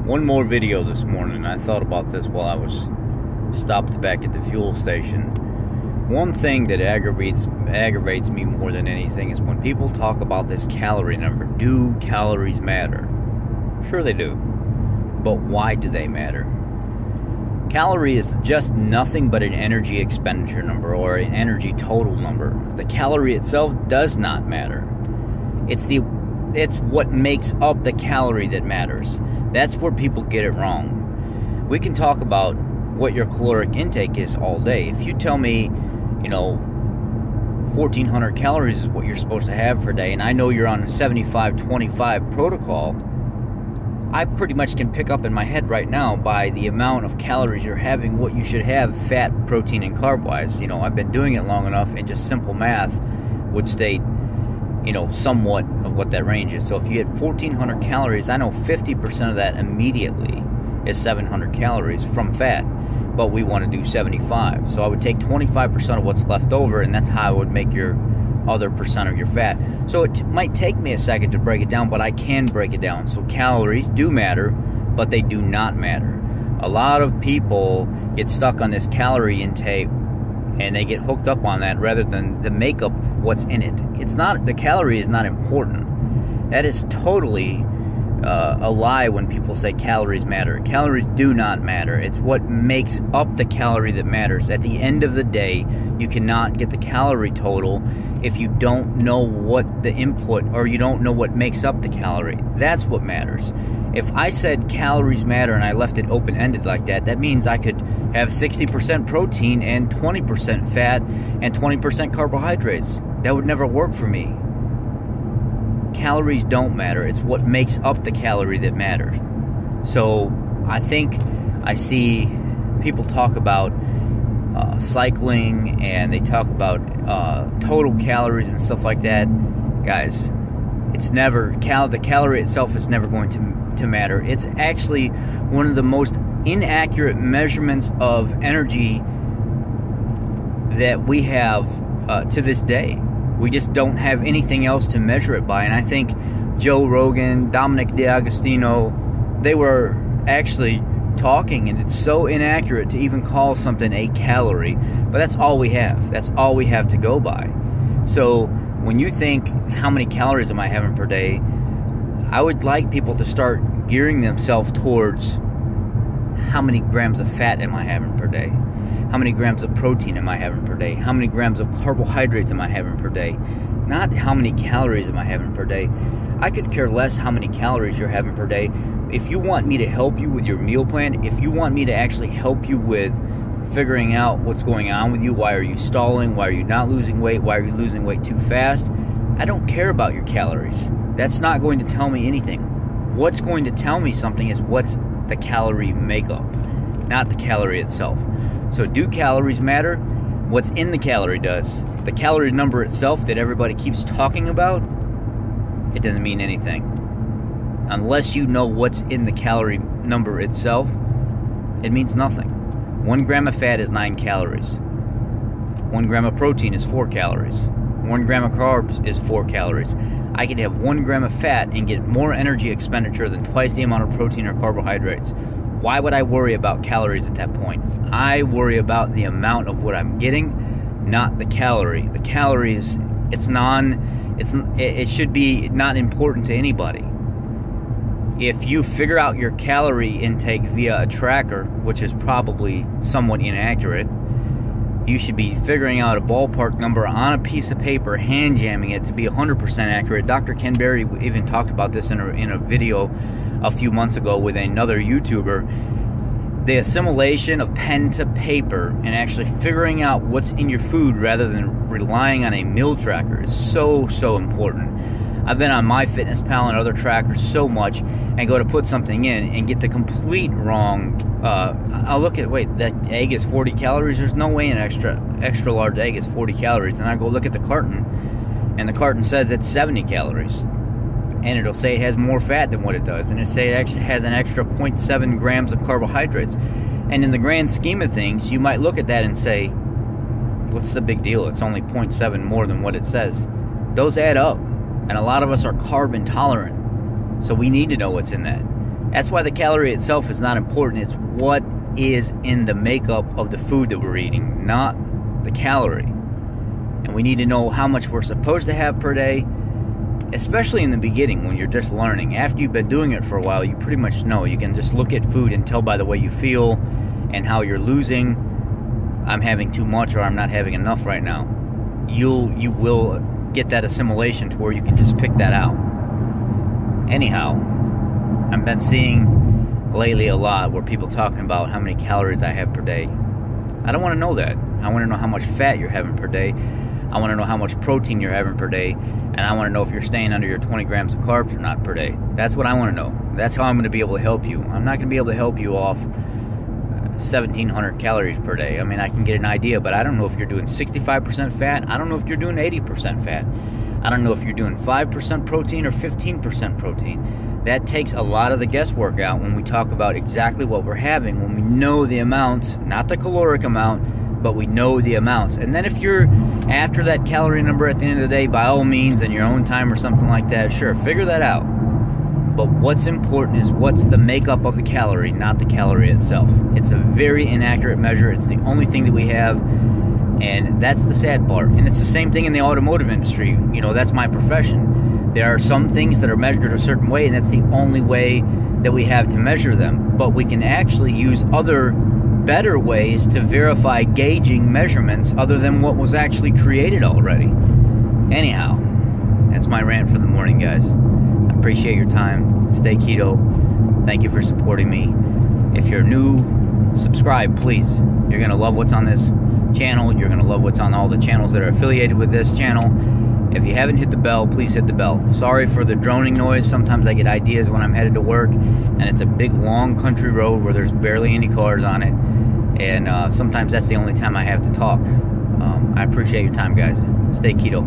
One more video this morning. I thought about this while I was stopped back at the fuel station. One thing that aggravates me more than anything is when people talk about this calorie number. Do calories matter? Sure they do. But why do they matter? Calorie is just nothing but an energy expenditure number or an energy total number. The calorie itself does not matter. It's what makes up the calorie that matters. That's where people get it wrong. We can talk about what your caloric intake is all day. If you tell me, 1,400 calories is what you're supposed to have per day, and I know you're on a 75-25 protocol, I pretty much can pick up in my head right now by the amount of calories you're having what you should have fat, protein, and carb-wise. I've been doing it long enough, and just simple math would state, somewhat of what that range is. So if you had 1,400 calories, I know 50% of that immediately is 700 calories from fat, but we want to do 75. So I would take 25% of what's left over, and that's how I would make your other percent of your fat. So it might take me a second to break it down, but I can break it down. So calories do matter, but they do not matter. A lot of people get stuck on this calorie intake and they get hooked up on that rather than the makeup of what's in it. The calorie is not important. That is totally a lie when people say calories matter. Calories do not matter. It's what makes up the calorie that matters. At the end of the day, you cannot get the calorie total if you don't know what the input, or you don't know what makes up the calorie. That's what matters. If I said calories matter and I left it open-ended like that, that means I could have 60% protein and 20% fat and 20% carbohydrates. That would never work for me. Calories don't matter. It's what makes up the calorie that matters. So I think I see people talk about cycling, and they talk about total calories and stuff like that. Guys, it's never the calorie itself is never going to matter. It's actually one of the most inaccurate measurements of energy that we have to this day. We just don't have anything else to measure it by. And I think Joe Rogan, Dominic D'Agostino, they were actually talking, and it's so inaccurate to even call something a calorie. But that's all we have. That's all we have to go by. So when you think, how many calories am I having per day, I would like people to start gearing themselves towards how many grams of fat am I having per day? How many grams of protein am I having per day? How many grams of carbohydrates am I having per day? Not how many calories am I having per day. I could care less how many calories you're having per day. If you want me to help you with your meal plan, if you want me to actually help you with figuring out what's going on with you, why are you stalling, why are you not losing weight, why are you losing weight too fast, I don't care about your calories. That's not going to tell me anything. What's going to tell me something is what's the calorie makeup, not the calorie itself. So do calories matter? What's in the calorie does. The calorie number itself that everybody keeps talking about, it doesn't mean anything. Unless you know what's in the calorie number itself, it means nothing. 1 gram of fat is 9 calories. 1 gram of protein is 4 calories. 1 gram of carbs is 4 calories. I can have 1 gram of fat and get more energy expenditure than twice the amount of protein or carbohydrates. Why would I worry about calories at that point? I worry about the amount of what I'm getting, not the calorie. The calories, it should be not important to anybody. If you figure out your calorie intake via a tracker, which is probably somewhat inaccurate, you should be figuring out a ballpark number on a piece of paper, hand jamming it to be 100% accurate. Dr. Ken Berry even talked about this in a video a few months ago with another YouTuber. The assimilation of pen to paper and actually figuring out what's in your food rather than relying on a meal tracker is so important. I've been on MyFitnessPal and other trackers so much and go to put something in and get the complete wrong. I'll look at, wait, that egg is 40 calories. There's no way an extra large egg is 40 calories. And I go look at the carton, and the carton says it's 70 calories. And it'll say it has more fat than what it does. And it say it actually has an extra 0.7 grams of carbohydrates. And in the grand scheme of things, you might look at that and say, what's the big deal? It's only 0.7 more than what it says. Those add up. And a lot of us are carb intolerant. So we need to know what's in that. That's why the calorie itself is not important. It's what is in the makeup of the food that we're eating, not the calorie. And we need to know how much we're supposed to have per day, especially in the beginning when you're just learning. After you've been doing it for a while, you pretty much know. You can just look at food and tell by the way you feel and how you're losing. I'm having too much or I'm not having enough right now. You will get that assimilation to where you can just pick that out. Anyhow, I've been seeing lately a lot where people talking about how many calories I have per day. I don't want to know that. I want to know how much fat you're having per day. I want to know how much protein you're having per day. And I want to know if you're staying under your 20 grams of carbs or not per day. That's what I want to know. That's how I'm going to be able to help you. I'm not going to be able to help you off 1,700 calories per day. I mean, I can get an idea, but I don't know if you're doing 65% fat. I don't know if you're doing 80% fat. I don't know if you're doing 5% protein or 15% protein. That takes a lot of the guesswork out when we talk about exactly what we're having, when we know the amounts, not the caloric amount, but we know the amounts. And then if you're after that calorie number at the end of the day, by all means, in your own time or something like that, sure, figure that out. But what's important is what's the makeup of the calorie, not the calorie itself. It's a very inaccurate measure. It's the only thing that we have, and that's the sad part. And it's the same thing in the automotive industry. You know, that's my profession. There are some things that are measured a certain way, and that's the only way that we have to measure them. But we can actually use other better ways to verify gauging measurements other than what was actually created already. Anyhow, that's my rant for the morning, guys. I appreciate your time. Stay keto. Thank you for supporting me. If you're new, subscribe, please. You're going to love what's on this channel. You're going to love what's on all the channels that are affiliated with this channel. If you haven't hit the bell, please hit the bell. Sorry for the droning noise. Sometimes I get ideas when I'm headed to work, and it's a big, long country road where there's barely any cars on it. And sometimes that's the only time I have to talk. I appreciate your time, guys. Stay keto.